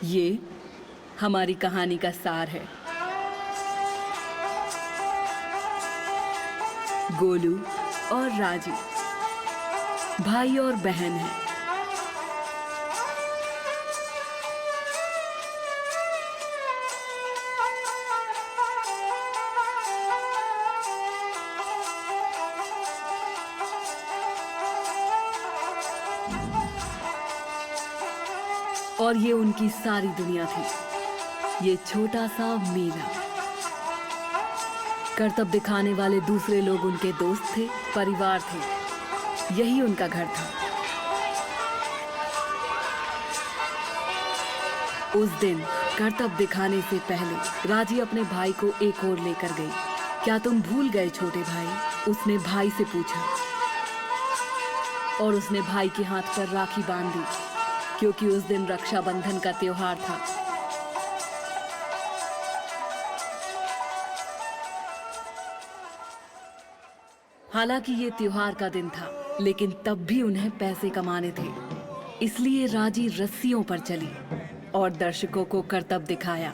ये हमारी कहानी का सार है। गोलू और राजी भाई और बहन हैं। और ये उनकी सारी दुनिया थी। ये छोटा सा मीना। करतब दिखाने वाले दूसरे लोग उनके दोस्त थे, परिवार थे। यही उनका घर था। उस दिन करतब दिखाने से पहले राजी अपने भाई को एक और लेकर गई। क्या तुम भूल गए छोटे भाई? उसने भाई से पूछा। और उसने भाई के हाथ पर राखी बांध दी, क्योंकि उस दिन रक्षाबंधन का त्योहार था। हालांकि ये त्योहार का दिन था, लेकिन तब भी उन्हें पैसे कमाने थे। इसलिए राजी रस्सियों पर चली और दर्शकों को करतब दिखाया।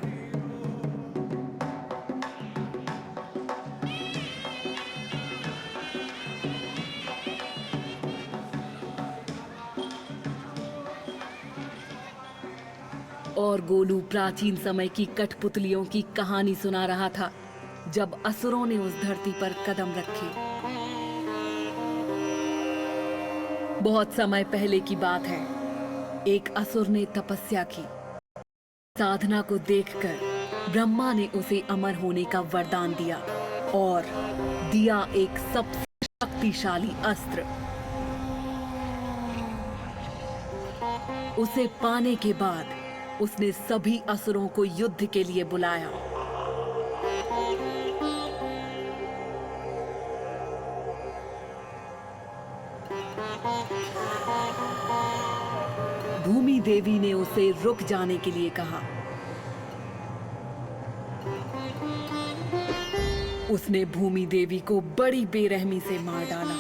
और गोलू प्राचीन समय की कठपुतलियों की कहानी सुना रहा था, जब असुरों ने उस धरती पर कदम रखे। बहुत समय पहले की बात है। एक असुर ने तपस्या की। साधना को देखकर ब्रह्मा ने उसे अमर होने का वरदान दिया और दिया एक सबसे शक्तिशाली अस्त्र। उसे पाने के बाद उसने सभी असुरों को युद्ध के लिए बुलाया। भूमि देवी ने उसे रुक जाने के लिए कहा। उसने भूमि देवी को बड़ी बेरहमी से मार डाला।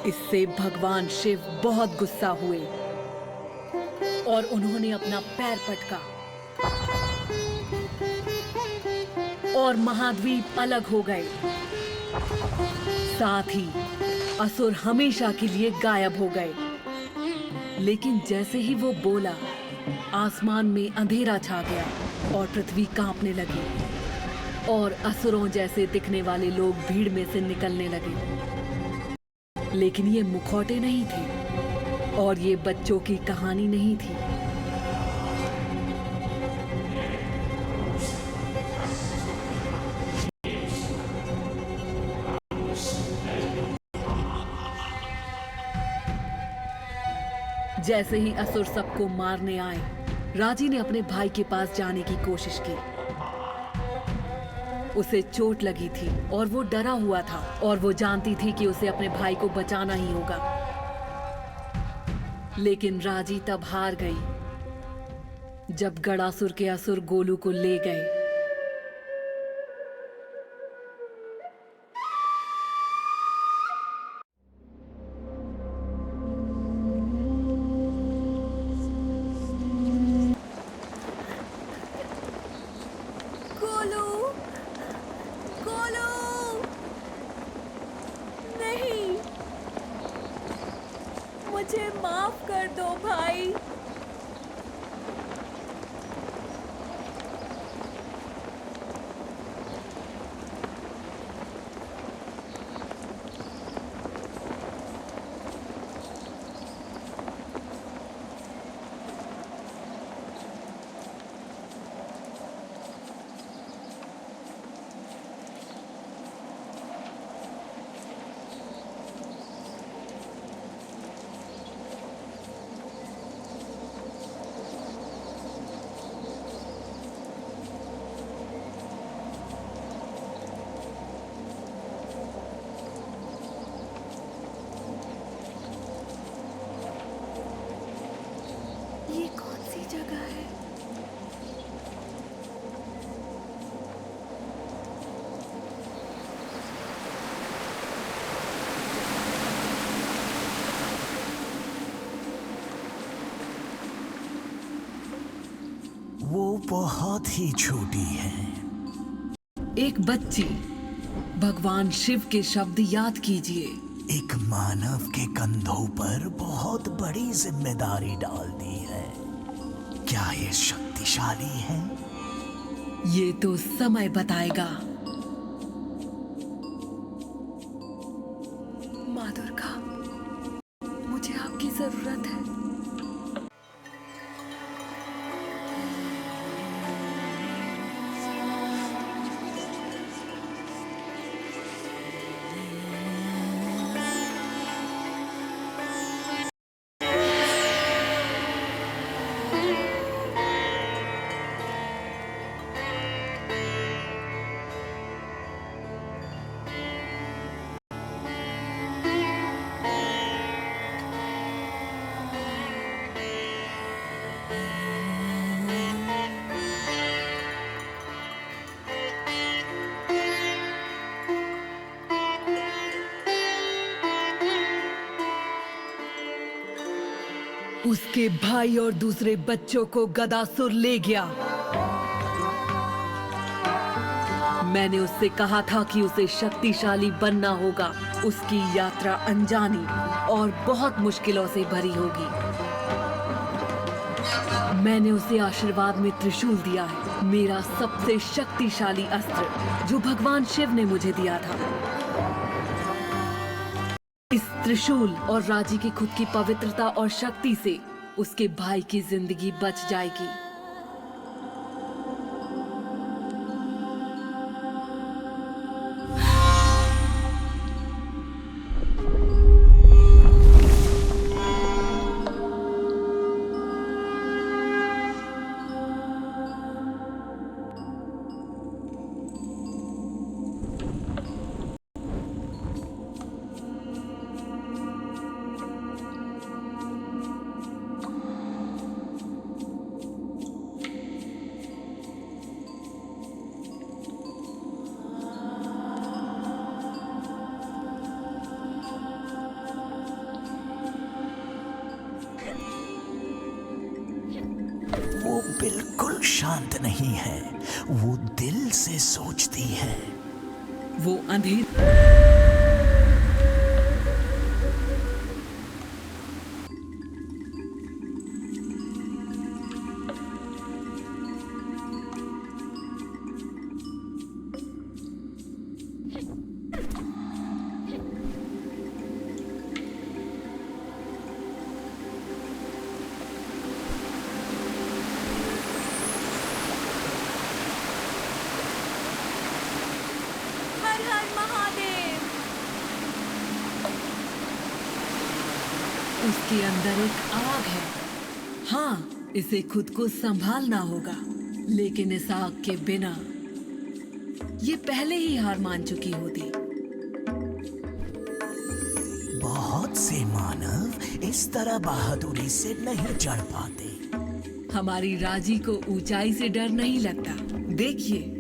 इससे भगवान शिव बहुत गुस्सा हुए और उन्होंने अपना पैर पटका और महाद्वीप अलग हो गए। साथ ही असुर हमेशा के लिए गायब हो गए। लेकिन जैसे ही वो बोला, आसमान में अंधेरा छा गया और पृथ्वी कांपने लगी और असुरों जैसे दिखने वाले लोग भीड़ में से निकलने लगे। लेकिन ये मुखौटे नहीं थे और ये बच्चों की कहानी नहीं थी। जैसे ही असुर सबको मारने आए, राजी ने अपने भाई के पास जाने की कोशिश की। उसे चोट लगी थी और वो डरा हुआ था और वो जानती थी कि उसे अपने भाई को बचाना ही होगा। लेकिन राजी तब हार गई जब गणासुर के असुर गोलू को ले गए। गोलू, गोलू, नहीं, मुझे माफ कर दो भाई। बहुत ही छोटी है। एक बच्ची, भगवान शिव के शब्द याद कीजिए। एक मानव के कंधों पर बहुत बड़ी जिम्मेदारी डाल दी है। क्या ये शक्तिशाली है? ये तो समय बताएगा। माँ दुर्गा, मुझे आपकी जरूरत है। उसके भाई और दूसरे बच्चों को गदासुर ले गया। मैंने उससे कहा था कि उसे शक्तिशाली बनना होगा। उसकी यात्रा अनजानी और बहुत मुश्किलों से भरी होगी। मैंने उसे आशीर्वाद में त्रिशूल दिया है, मेरा सबसे शक्तिशाली अस्त्र जो भगवान शिव ने मुझे दिया था। इस त्रिशूल और राजी की खुद की पवित्रता और शक्ति से उसके भाई की जिंदगी बच जाएगी। वो बिल्कुल शांत नहीं है। वो दिल से सोचती है। वो अंधेर हर हर महादेव। उसके अंदर एक आग है। हाँ, इसे खुद को संभालना होगा, लेकिन इस आग के बिना ये पहले ही हार मान चुकी होती। बहुत से मानव इस तरह बहादुरी से नहीं चढ़ पाते। हमारी राजी को ऊंचाई से डर नहीं लगता। देखिए,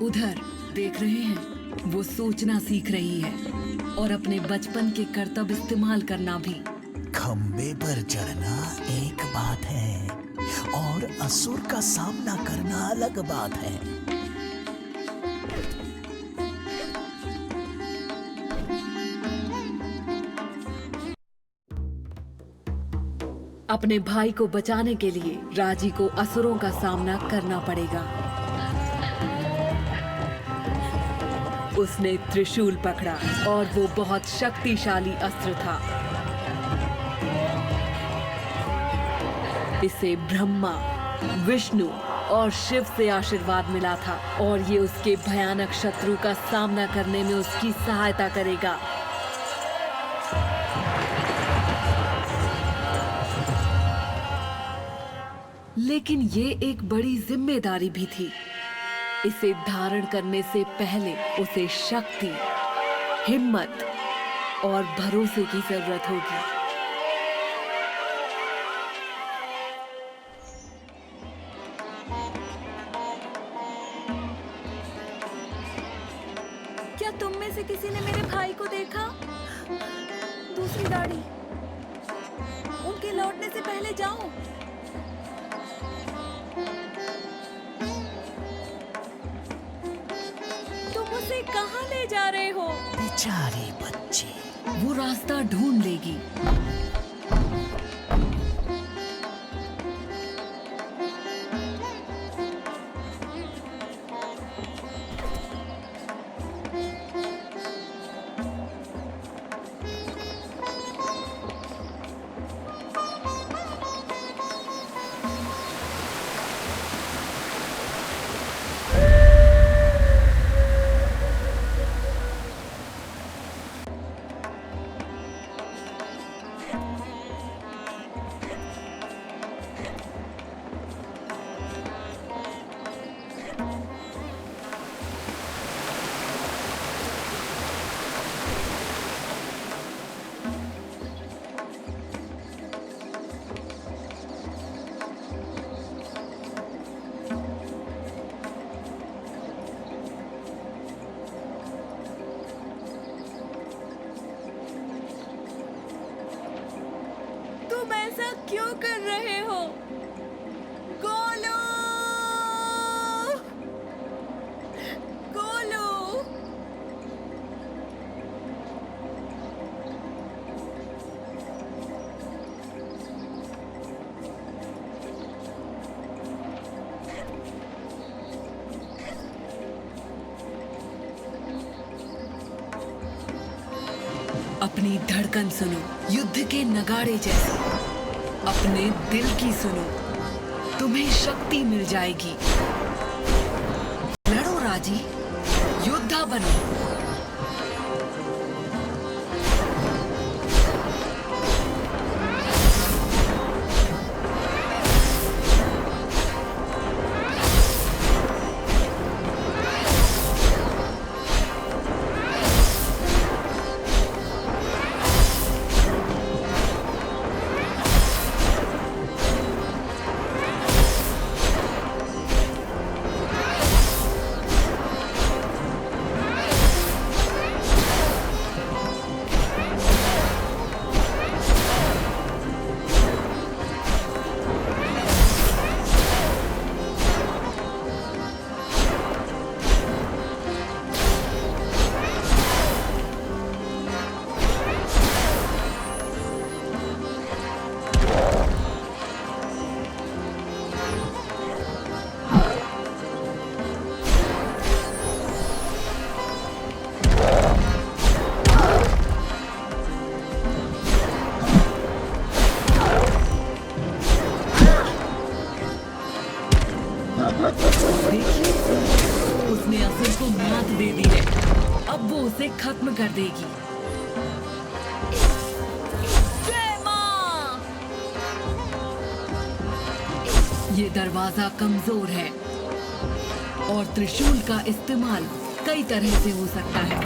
उधर देख रहे हैं, वो सोचना सीख रही है और अपने बचपन के कर्तव्य इस्तेमाल करना भी। खंबे पर चढ़ना एक बात है और असुर का सामना करना अलग बात है। अपने भाई को बचाने के लिए राजी को असुरों का सामना करना पड़ेगा। उसने त्रिशूल पकड़ा और वो बहुत शक्तिशाली अस्त्र था। इसे ब्रह्मा, विष्णु और शिव से आशीर्वाद मिला था और ये उसके भयानक शत्रु का सामना करने में उसकी सहायता करेगा। लेकिन ये एक बड़ी जिम्मेदारी भी थी। इसे धारण करने से पहले उसे शक्ति, हिम्मत और भरोसे की जरूरत होगी। क्या तुम में से किसी ने मेरे भाई को देखा? दूसरी गाड़ी। उनके लौटने से पहले जाओ। तुम उसे कहाँ ले जा रहे हो? बेचारी बच्ची। वो रास्ता ढूंढ लेगी। तुम ऐसा क्यों कर रहे हो? गोलू! गोलू! अपनी धड़कन सुनो, युद्ध के नगाड़े जैसे। अपने दिल की सुनो, तुम्हें शक्ति मिल जाएगी। लड़ो राजी, योद्धा बनो। देखिए, उसने असुर को मात दे दी है। अब वो उसे खत्म कर देगी। जय मां! ये दरवाजा कमजोर है और त्रिशूल का इस्तेमाल कई तरह से हो सकता है।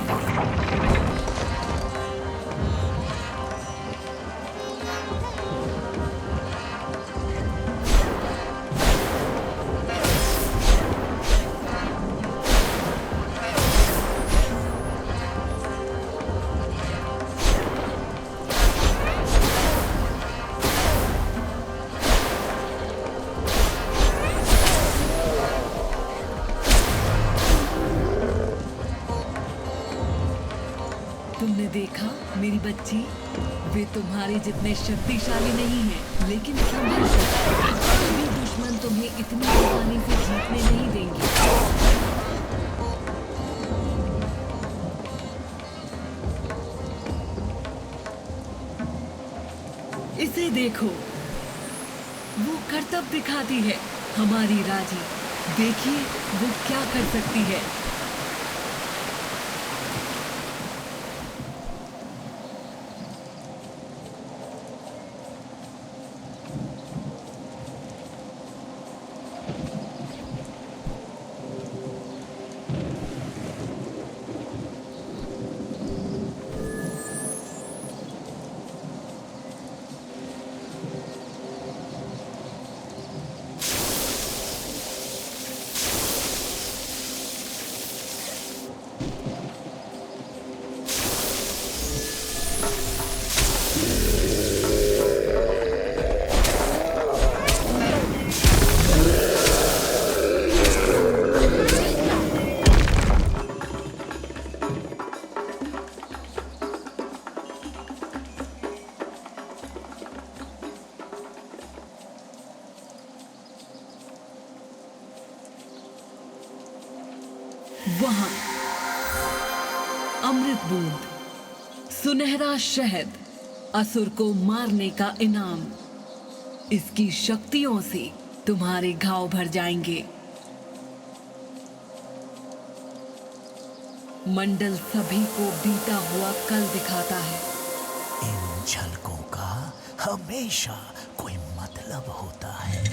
तुमने देखा मेरी बच्ची, वे तुम्हारे जितने शक्तिशाली नहीं हैं, लेकिन संभल सकते। कोई भी दुश्मन तुम्हें इतनी आसानी से जीतने नहीं देंगे। इसे देखो, वो करतब दिखाती है। हमारी राजी, देखिए वो क्या कर सकती है। वहां अमृत बूंद, सुनहरा शहद, असुर को मारने का इनाम। इसकी शक्तियों से तुम्हारे घाव भर जाएंगे। मंडल सभी को बीता हुआ कल दिखाता है। इन झलकों का हमेशा कोई मतलब होता है।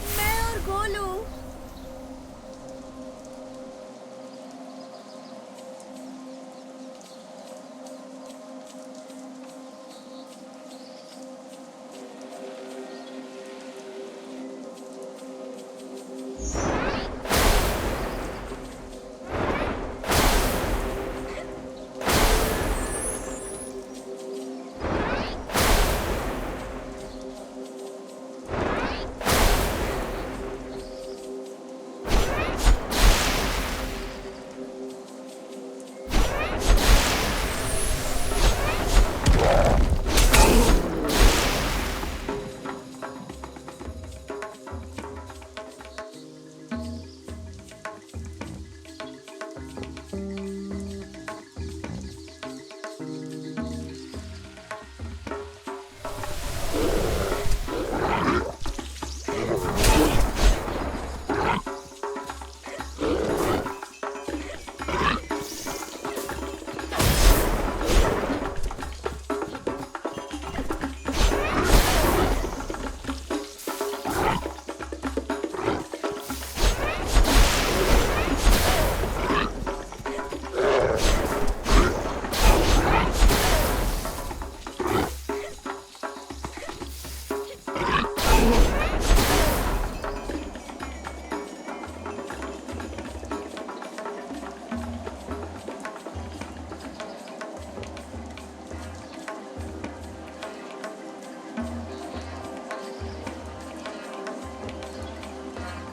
मैं और गोलू।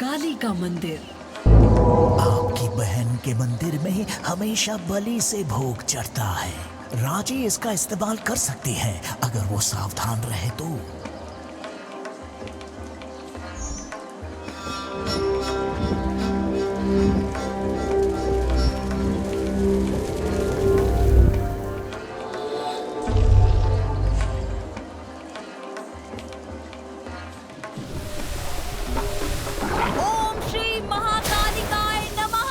काली का मंदिर। आपकी बहन के मंदिर में हमेशा बलि से भोग चढ़ता है। राजी इसका इस्तेमाल कर सकती है अगर वो सावधान रहे तो। ओम श्री महाकालिकाय नमः।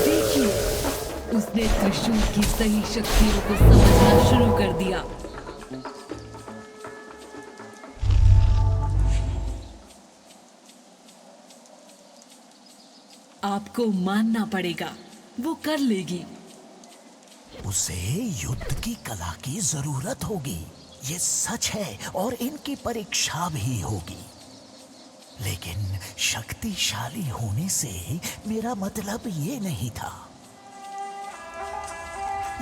देखिए, उसने त्रिशूल की सही शक्तियों को समझना शुरू कर दिया। आपको मानना पड़ेगा, वो कर लेगी। उसे युद्ध की कला की जरूरत होगी। ये सच है और इनकी परीक्षा भी होगी। लेकिन शक्तिशाली होने से मेरा मतलब ये नहीं था।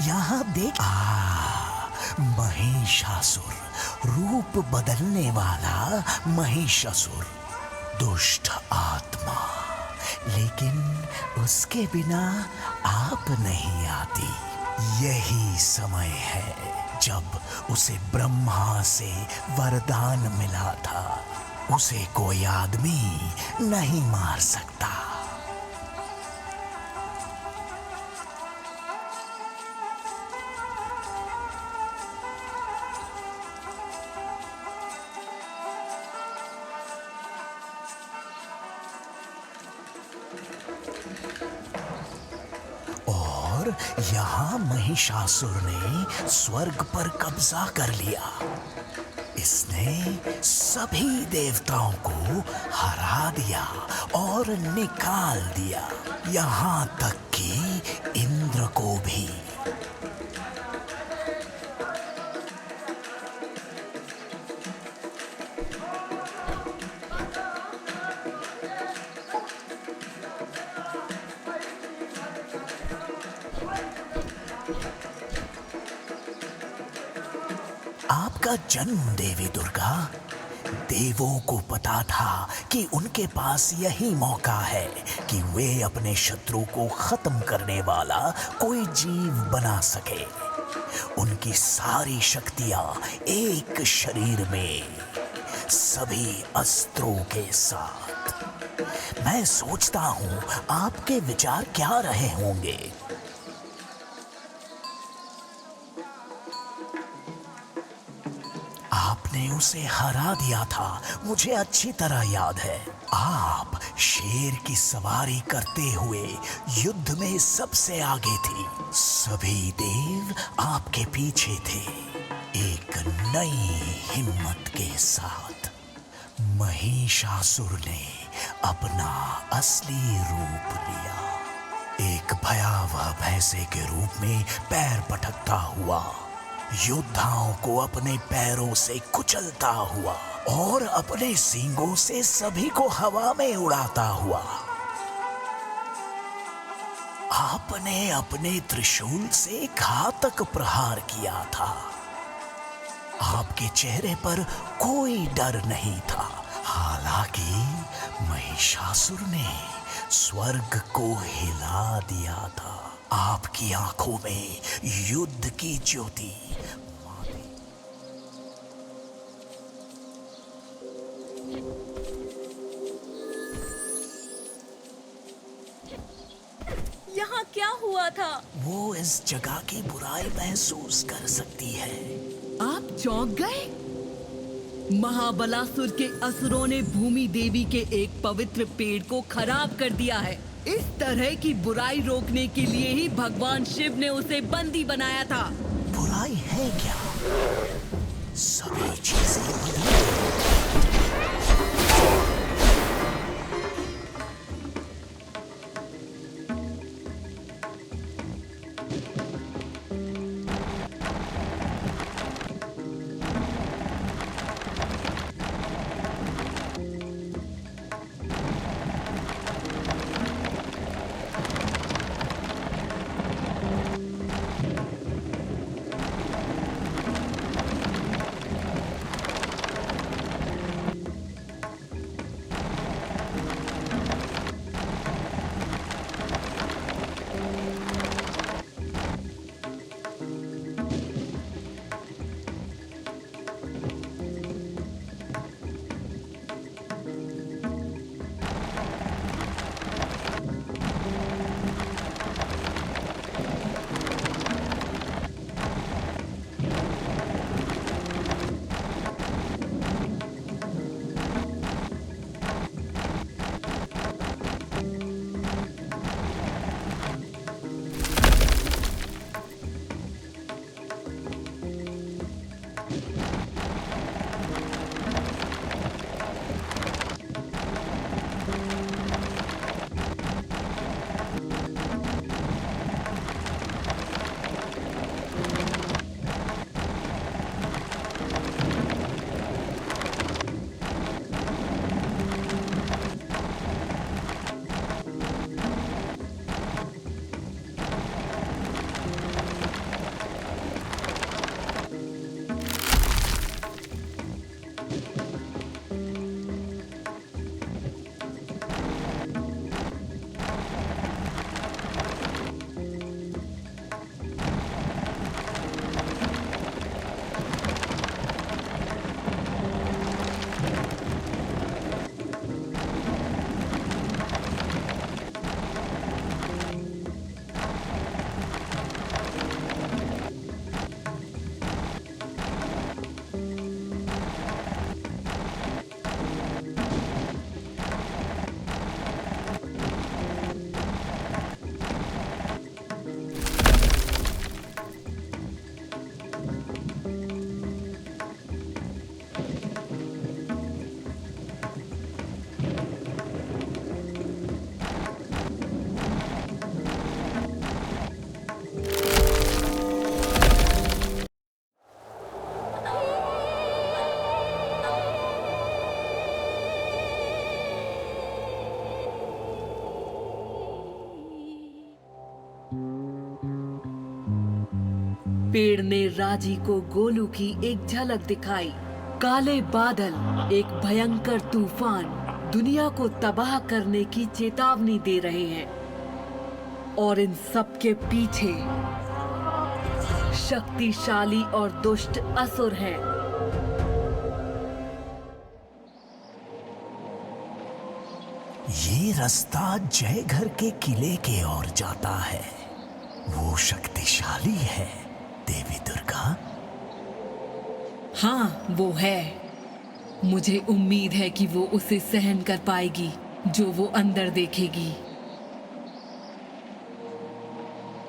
यहाँ देख, महिषासुर, रूप बदलने वाला महिषासुर, दुष्ट आत्मा। लेकिन उसके बिना आप नहीं आती। यही समय है जब उसे ब्रह्मा से वरदान मिला था, उसे कोई आदमी नहीं मार सकता। और यहाँ महिषासुर ने स्वर्ग पर कब्जा कर लिया। इसने सभी देवताओं को हरा दिया और निकाल दिया, यहाँ तक कि इंद्र को भी। आपका जन्म देवी दुर्गा, देवों को पता था कि उनके पास यही मौका है कि वे अपने शत्रु को खत्म करने वाला कोई जीव बना सके। उनकी सारी शक्तियां एक शरीर में, सभी अस्त्रों के साथ। मैं सोचता हूं आपके विचार क्या रहे होंगे। आपने उसे हरा दिया था, मुझे अच्छी तरह याद है। आप शेर की सवारी करते हुए युद्ध में सबसे आगे थी। सभी देव आपके पीछे थे। एक नई हिम्मत के साथ महिषासुर ने अपना असली रूप लिया। एक भयावह भैंसे के रूप में पैर पटकता हुआ, योद्धाओं को अपने पैरों से कुचलता हुआ और अपने सींगों से सभी को हवा में उड़ाता हुआ। आपने अपने त्रिशूल से घातक प्रहार किया था। आपके चेहरे पर कोई डर नहीं था। हालांकि महिषासुर ने स्वर्ग को हिला दिया था। आपकी आंखों में युद्ध की ज्योति। यहाँ क्या हुआ था? वो इस जगह की बुराई महसूस कर सकती है। आप चौंक गए? महाबलासुर के असुरों ने भूमि देवी के एक पवित्र पेड़ को खराब कर दिया है। इस तरह की बुराई रोकने के लिए ही भगवान शिव ने उसे बंदी बनाया था। बुराई है क्या? सभी चीजें बदल गई। पेड़ ने राजी को गोलू की एक झलक दिखाई। काले बादल एक भयंकर तूफान दुनिया को तबाह करने की चेतावनी दे रहे हैं और इन सब के पीछे शक्तिशाली और दुष्ट असुर हैं। ये रास्ता जय घर के किले के ओर जाता है। वो शक्तिशाली है देवी दुर्गा। हाँ, वो है। मुझे उम्मीद है कि वो उसे सहन कर पाएगी जो वो अंदर देखेगी।